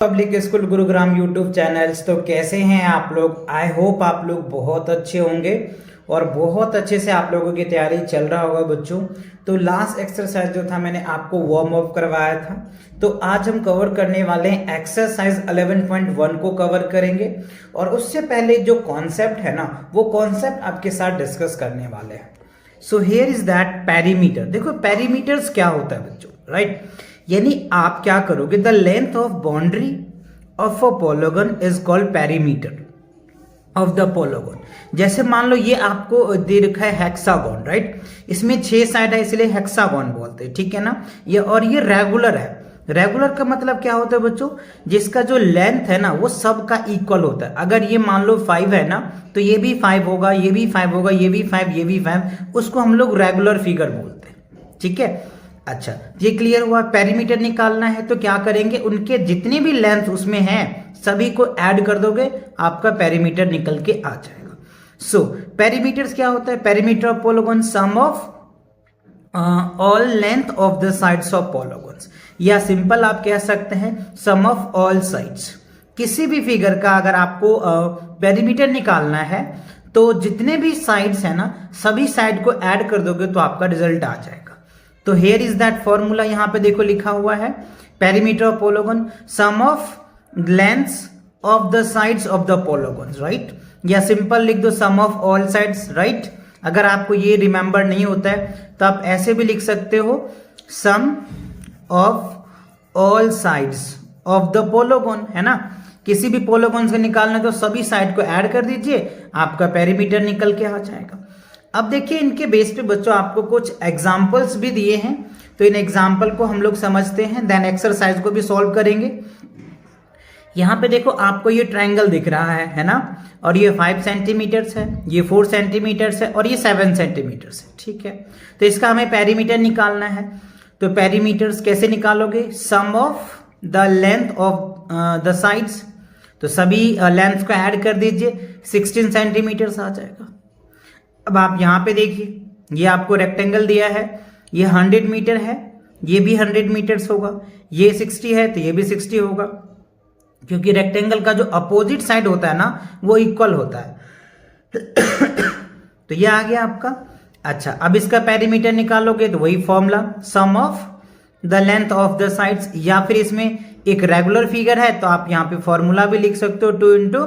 Public school Gurugram YouTube channels. तो कैसे हैं आप लोग? आई होप आप लोग बहुत अच्छे होंगे और बहुत अच्छे से आप लोगों की तैयारी चल रहा होगा बच्चों। तो लास्ट एक्सरसाइज जो था मैंने आपको वार्म अप करवाया था, तो आज हम कवर करने वाले हैं एक्सरसाइज 11.1 को कवर करेंगे। और उससे पहले जो कॉन्सेप्ट है ना, वो कॉन्सेप्ट आपके साथ डिस्कस करने वाले हैं। सो हियर इज दैट पेरीमीटर। देखो पेरीमीटर्स क्या होता है बच्चों, राइट? यानी आप क्या करोगे, the length of boundary of a polygon is called perimeter of the polygon. जैसे मान लो ये आपको दे रखा है हेक्सागोन, राइट? इसमें 6 साइड है इसलिए हेक्सागोन बोलते हैं, ठीक है ना? ये और ये रेगुलर है। रेगुलर का मतलब क्या होता है बच्चों? जिसका जो लेंथ है ना वो सबका इक्वल होता है। अगर ये मान लो 5 है ना, तो ये भी 5 होगा, ये भी 5 होगा, ये भी 5, ये भी 5। उसको हम लोग रेगुलर फिगर बोलते हैं, ठीक है? अच्छा, ये क्लियर हुआ। पेरीमीटर निकालना है तो क्या करेंगे, उनके जितने भी लेंथ उसमें हैं सभी को ऐड कर दोगे, आपका पेरीमीटर निकल के आ जाएगा। सो पेरीमीटर्स क्या होता है? Perimeter of polygon sum of all length of the sides of polygons, या सिंपल आप कह सकते हैं सम ऑफ ऑल साइड्स। किसी भी फिगर का अगर आपको पेरीमीटर निकालना है तो जितने भी साइड्स है ना, सभी साइड को ऐड कर दोगे तो आपका रिजल्ट आ जाएगा। तो हेयर इज दैट फॉर्मूला, यहां पे देखो लिखा हुआ है perimeter of polygon sum of lengths of the sides of the polygons, right? या सिंपल लिख दो sum of all sides, right? अगर आपको ये रिमेंबर नहीं होता है तो आप ऐसे भी लिख सकते हो sum of all sides of the polygon, है ना? किसी भी पॉलीगन से निकालना तो सभी साइड को ऐड कर दीजिए, आपका पेरीमीटर निकल के आ जाएगा। अब देखिए इनके बेस पे बच्चों आपको कुछ एग्जाम्पल्स भी दिए हैं, तो इन एग्जाम्पल को हम लोग समझते हैं, देन एक्सरसाइज को भी सॉल्व करेंगे। यहाँ पे देखो आपको ये ट्रायंगल दिख रहा है ना? और ये 5 सेंटीमीटर्स है, ये 4 सेंटीमीटर्स है और ये 7 सेंटीमीटर्स है, ठीक है? तो इसका हमें पेरीमीटर निकालना है। तो पेरीमीटर्स कैसे निकालोगे? Sum of the length of the sides, तो सभी लेंथ को ऐड कर दीजिए, 16 सेंटीमीटर्स आ जाएगा। अब आप यहां पे देखिए, ये आपको रेक्टेंगल दिया है, ये 100 मीटर है, ये भी 100 मीटर्स होगा, ये 60 है तो ये भी 60 होगा, क्योंकि रेक्टेंगल का जो अपोजिट साइड होता है ना वो इक्वल होता है। तो ये आ गया आपका। अच्छा, अब इसका पेरीमीटर निकालोगे तो वही formula some of the length of the sides, या फिर इसमें एक रेगुलर फिगर है तो आप यहाँ पे फॉर्मूला भी लिख सकते हो 2 इंटू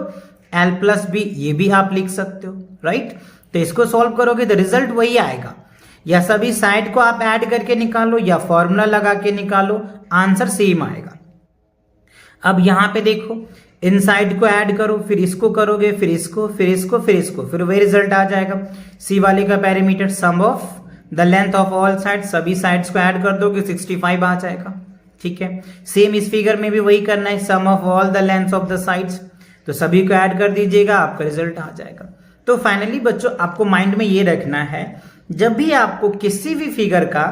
एल प्लस बी, ये भी आप लिख सकते हो, राइट? तो इसको सॉल्व करोगे तो रिजल्ट वही आएगा। या सभी साइड को आप ऐड करके निकालो या फॉर्मूला लगा के निकालो, आंसर सेम आएगा। अब यहां पे देखो, इन साइड को ऐड करो, फिर इसको करोगे, फिर इसको, फिर इसको, फिर इसको, फिर वही रिजल्ट आ जाएगा। सी वाले का perimeter sum of the length of all side, सभी साइड्स को ऐड कर दोगे 65 आ जाएगा, ठीक है? सेम इस फिगर में भी वही करना है, sum of all the length of the sides, तो सभी को ऐड कर दीजिएगा, आपका रिजल्ट आ जाएगा। तो फाइनली बच्चों आपको माइंड में ये रखना है, जब भी आपको किसी भी फिगर का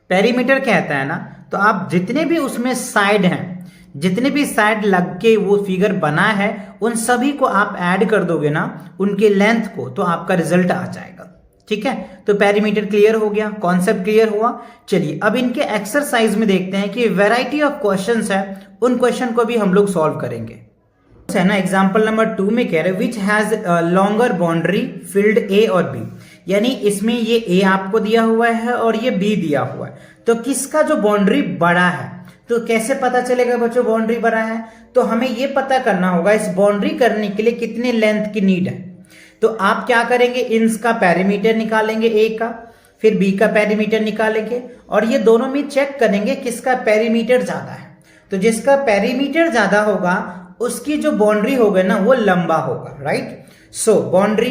पेरीमीटर कहता है ना, तो आप जितने भी उसमें साइड हैं, जितने भी साइड लग के वो फिगर बना है, उन सभी को आप ऐड कर दोगे ना, उनके लेंथ को, तो आपका रिजल्ट आ जाएगा, ठीक है? तो पेरीमीटर क्लियर हो गया, कॉन्सेप्ट क्लियर हुआ। चलिए अब इनके एक्सरसाइज में देखते हैं कि वैरायटी ऑफ क्वेश्चंस है, उन क्वेश्चन को भी हम लोग सॉल्व करेंगे, है ना? एग्जाम्पल नंबर 2 में कह रहे which has longer boundary field A और बी, यानी इसमें ये ए आपको दिया हुआ है और ये बी दिया हुआ है, तो किसका जो बाउंड्री बड़ा है? तो कैसे पता चलेगा बच्चों बाउंड्री बड़ा है? तो हमें ये पता करना होगा इस बाउंड्री करने के लिए कितने लेंथ की नीड है। तो आप क्या करेंगे, इनका पेरीमीटर निकालेंगे ए का, फिर बी का पेरीमीटर निकालेंगे और ये दोनों में चेक करेंगे किसका पेरीमीटर ज्यादा है। तो जिसका पेरीमीटर ज्यादा होगा उसकी जो बाउंड्री होगा ना वो लंबा होगा, right? So boundary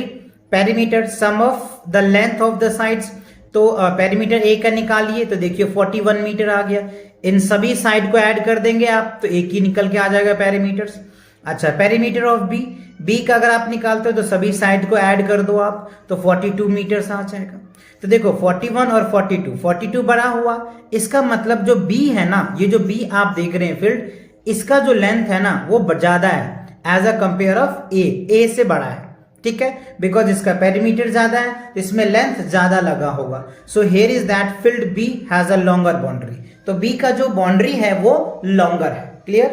perimeter sum of the length of the sides, तो पेरीमीटर ए का निकालिए तो देखिए 41 मीटर आ गया। इन सभी साइड को ऐड कर देंगे आप तो एक ही निकल के आ जाएगा पेरीमीटर्स। अच्छा, पेरीमीटर ऑफ बी, बी का अगर आप निकालते हो तो सभी साइड को ऐड कर दो आप, तो 42 मीटर्स आ जाएगा। तो देखो 41 और 42 बड़ा हुआ, इसका मतलब जो बी है ना, ये जो बी आप देख रहे हैं फील्ड, इसका जो लेंथ है ना वो ज्यादा है एज अ कंपेयर ऑफ ए से बड़ा है, ठीक है? बिकॉज इसका पेरीमीटर ज्यादा है तो इसमें लेंथ ज्यादा लगा होगा। So here is that field B has a longer boundary, तो बी का जो बाउंड्री है वो लॉन्गर है, क्लियर?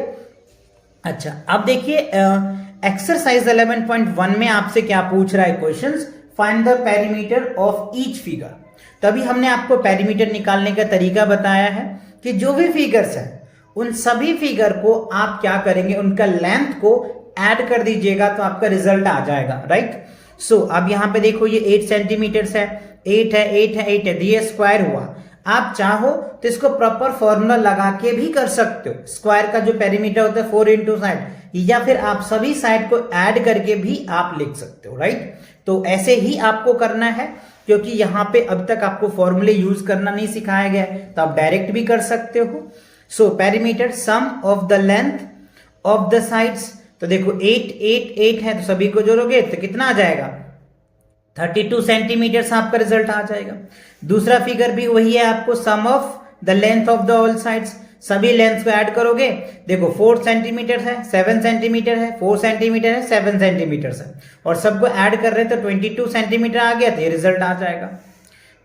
अच्छा, अब देखिए एक्सरसाइज 11.1 में आपसे क्या पूछ रहा है questions, find the perimeter of each figure. तभी हमने आपको पेरीमीटर निकालने का तरीका बताया है कि जो भी फिगर्स है उन सभी फिगर को आप क्या करेंगे, उनका लेंथ को ऐड कर दीजिएगा तो आपका रिजल्ट आ जाएगा, राइट। सो अब यहां पे देखो ये 8 सेंटीमीटर है, 8 है, 8 है, 8 है, ये स्क्वायर हुआ। आप चाहो तो इसको प्रॉपर फॉर्मूला लगा के भी कर सकते हो। स्क्वायर का जो पेरीमीटर होता है 4 इंटू साइड, या फिर आप सभी साइड को ऐड करके भी आप लिख सकते हो, राइट। तो ऐसे ही आपको करना है, क्योंकि यहां पे अब तक आपको फॉर्मूले यूज करना नहीं सिखाया गया है, तो आप डायरेक्ट भी कर सकते हो। So perimeter sum of the length of the sides, तो देखो 8 8 8 है, तो सभी को जोड़ोगे तो कितना आ जाएगा, 32 सेंटीमीटर आपका रिजल्ट आ जाएगा। दूसरा फिगर भी वही है, आपको sum of the length of the all sides, सभी लेंथ को ऐड करोगे, देखो 4 सेंटीमीटर है, 7 सेंटीमीटर है, 4 सेंटीमीटर है, 7 सेंटीमीटर है, और सबको ऐड कर रहे हैं तो 22 सेंटीमीटर आ गया, तो ये रिजल्ट आ जाएगा।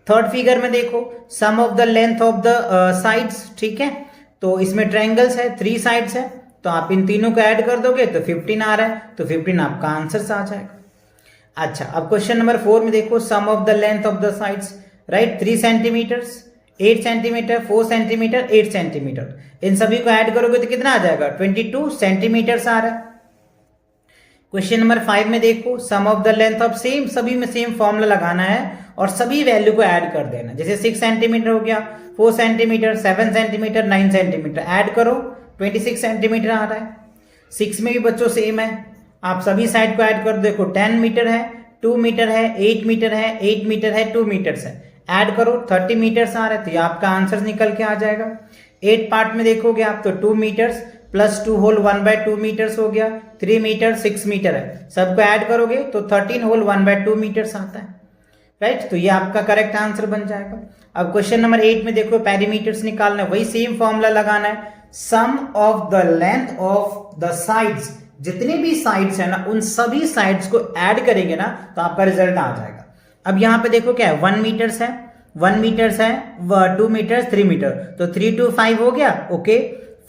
थर्ड फिगर में देखो sum of the length of the sides, ठीक है, तो इसमें ट्रायंगल्स है, 3 साइड्स है, तो आप इन तीनों को ऐड कर दोगे तो 15 आ रहा है, तो 15 आपका आंसर आ जाएगा। अच्छा, अब क्वेश्चन नंबर 4 में देखो sum of the length of the sides, right, 3 centimetre, 8 centimetre, 4 centimetre, 8 centimetre, इन सभी को ऐड करोगे तो कितना आ जाएगा, 22 सेंटीमीटर आ रहा है। क्वेश्चन नंबर 5 में देखो sum of the length of same, सभी में सेम फॉर्मूला लगाना है और सभी वैल्यू को ऐड कर देना। जैसे 6 सेंटीमीटर हो गया, 4 सेंटीमीटर, 7 सेंटीमीटर, 9 सेंटीमीटर, ऐड करो 26 सेंटीमीटर आ रहा है। 6 में भी बच्चों सेम है, आप सभी साइड को ऐड कर दो, देखो 10 मीटर है, 2 मीटर है, 8 मीटर है, 8 मीटर है, 2 मीटर है, ऐड करो 30 मीटर्स आ रहा है, तो ये आपका आंसर निकल के आ जाएगा। 8 पार्ट में देखोगे आप तो 2 मीटर्स प्लस 2 होल 1/2 मीटर्स हो गया, 3 मीटर 6 मीटर है, सबको ऐड करोगे तो 13 होल 1/2 मीटर्स आता है, राइट। तो ये आपका करेक्ट आंसर बन जाएगा। अब क्वेश्चन नंबर 8 में देखो पेरीमीटर्स निकालना है, वही सेम फॉर्मूला लगाना है, sum of the length of the sides, जितने भी साइड्स है ना उन सभी साइड्स को ऐड करेंगे ना तो आपका रिजल्ट आ जाएगा। अब यहां पे देखो क्या है, 1 मीटर्स है, 1 मीटर्स है, 2 मीटर्स, 3 मीटर, तो 3 to 5 हो गया, ओके,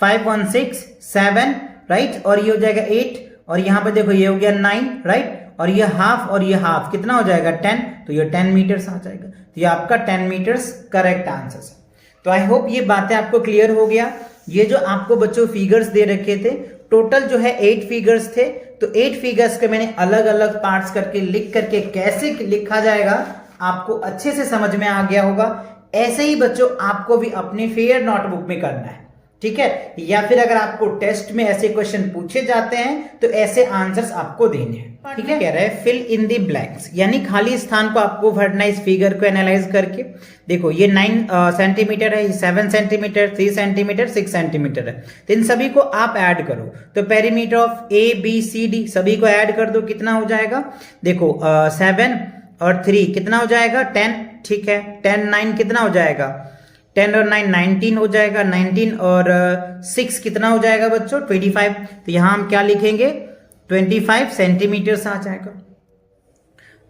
5 1 6 7, राइट, और ये हो जाएगा 8, और यहां पे देखो ये हो गया 9, राइट, और ये हाफ और ये हाफ कितना हो जाएगा 10, तो ये 10 मीटर्स आ जाएगा, तो ये आपका 10 मीटर्स करेक्ट आंसर है। तो आई होप ये बातें आपको क्लियर हो गया। ये जो आपको बच्चों फिगर्स दे रखे थे, टोटल जो है 8 फिगर्स थे, तो 8 फिगर्स के मैंने अलग अलग पार्ट्स करके लिख करके कैसे लिखा जाएगा आपको अच्छे से समझ में आ गया होगा। ऐसे ही बच्चों आपको भी अपने फेयर नोटबुक में करना है, ठीक है, या फिर अगर आपको टेस्ट में ऐसे क्वेश्चन पूछे जाते हैं तो ऐसे आंसर्स आपको देने हैं, ठीक है। कह रहा है फिल इन द ब्लैंक्स, यानी खाली स्थान को आपको भरना इस फिगर को एनालाइज करके। देखो ये 9 सेंटीमीटर है, 7 सेंटीमीटर, 3 सेंटीमीटर, 6 सेंटीमीटर है, तो इन सभी को आप ऐड करो, तो perimeter of A B C D सभी को ऐड कर दो, कितना हो जाएगा, देखो 7 और 3 कितना हो जाएगा 10, ठीक है, 10 9 कितना हो जाएगा, 10 और 9 19 हो जाएगा, 19 और 6 कितना हो जाएगा बच्चों 25, तो यहां हम क्या लिखेंगे 25 सेंटीमीटर आ जाएगा।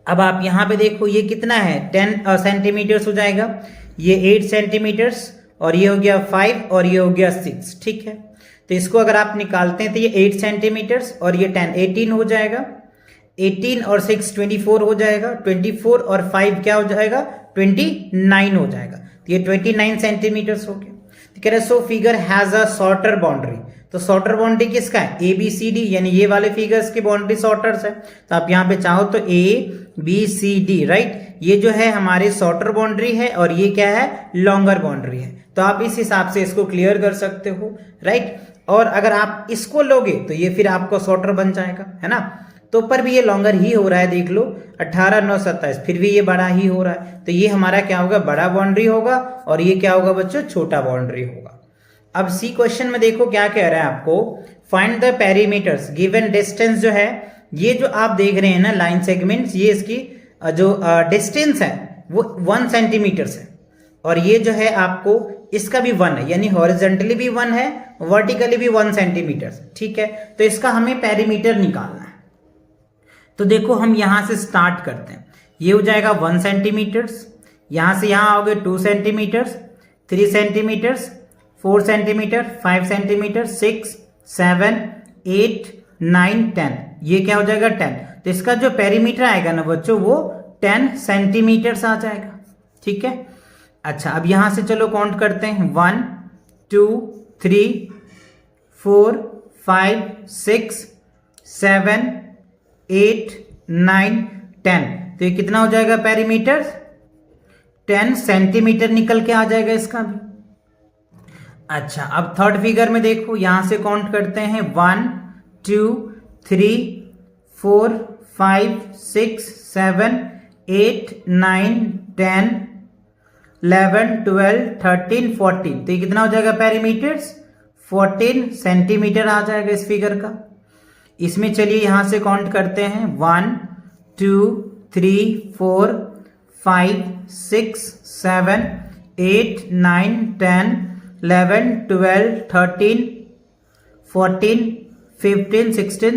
अब आप यहां पे देखो ये कितना है 10 सेंटीमीटर हो जाएगा, ये 8 सेंटीमीटर, और ये हो गया 5 और ये हो गया 6, ठीक है। तो इसको अगर आप निकालते हैं तो ये 8 सेंटीमीटर और ये 10 18 हो जाएगा, 18 और 6 24 हो जाएगा, 24 और 5 क्या हो जाएगा 29 हो जाएगा, तो ये 29 सेंटीमीटर हो गया। तो कह रहे so figure has a shorter boundary, तो शॉर्टर बाउंड्री किसका है ए बी सी डी, यानी ये वाले फिगर्स की बाउंड्री शॉर्टर्स है, तो आप यहाँ पे चाहो तो A B C D, right, ये जो है हमारे शॉर्टर बाउंड्री है और ये क्या है लॉन्गर बाउंड्री है, तो आप इस हिसाब से इसको क्लियर कर सकते हो, राइट। और अगर आप इसको लोगे तो ये फिर आपको शॉर्टर बन जाएगा, है ना, तो पर भी ये लॉन्गर ही हो रहा है, देख लो 18 9 27, फिर भी ये बड़ा ही हो रहा है, तो ये हमारा क्या होगा बड़ा बाउंड्री होगा, और ये क्या होगा बच्चों छोटा बाउंड्री होगा। अब सी क्वेश्चन में देखो क्या कह रहा है आपको, find the perimeters given distance, जो है ये जो आप देख रहे हैं ना लाइन सेगमेंट्स, ये इसकी जो डिस्टेंस है वो 1 सेंटीमीटर है, और ये जो है आपको इसका भी 1 है, यानी हॉरिजॉन्टली भी 1 है, वर्टिकली भी 1 सेंटीमीटर, ठीक है। तो इसका हमें पेरीमीटर निकालना है, तो देखो हम यहां से स्टार्ट करते हैं, ये हो जाएगा 1 सेंटीमीटर, यहां से यहां आओगे 2 सेंटीमीटर, 3 सेंटीमीटर, 4 सेंटीमीटर, 5 सेंटीमीटर, 6 7 8 9 10, ये क्या हो जाएगा 10। तो इसका जो पेरीमीटर आएगा ना बच्चों वो 10 सेंटीमीटर आ जाएगा, ठीक है। अच्छा अब यहां से चलो काउंट करते हैं 1 2 3 4 5 6 7 8 9 10, तो ये कितना हो जाएगा पेरीमीटर 10 सेंटीमीटर निकल के आ जाएगा इसका भी। अच्छा अब थर्ड फिगर में देखो, यहां से काउंट करते हैं 1 2 3 4 5 6 7 8 9 10 11 12 13 14, तो ये कितना हो जाएगा पेरीमीटर्स 14 सेंटीमीटर आ जाएगा इस फिगर का। इसमें चलिए यहां से काउंट करते हैं 1 2 3 4 5 6 7 8 9 10 11 12 13 14 15 16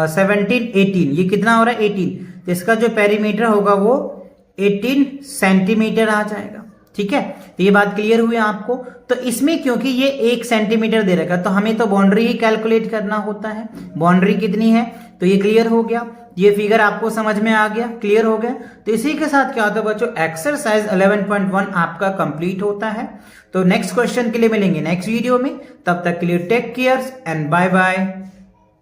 17 18, ये कितना हो रहा है 18, तो इसका जो पेरीमीटर होगा वो 18 सेंटीमीटर आ जाएगा, ठीक है। तो ये बात क्लियर हुई आपको। तो इसमें क्योंकि ये 1 सेंटीमीटर दे रखा तो हमें तो बाउंड्री ही कैलकुलेट करना होता है, बाउंड्री कितनी है, तो ये क्लियर हो गया, ये फिगर आपको समझ में आ गया, क्लियर हो गया। तो इसी के साथ क्या होता है बच्चों, एक्सरसाइज 11.1 आपका कंप्लीट होता है। तो नेक्स्ट क्वेश्चन के लिए मिलेंगे नेक्स्ट वीडियो में, तब तक के लिए take care and bye bye.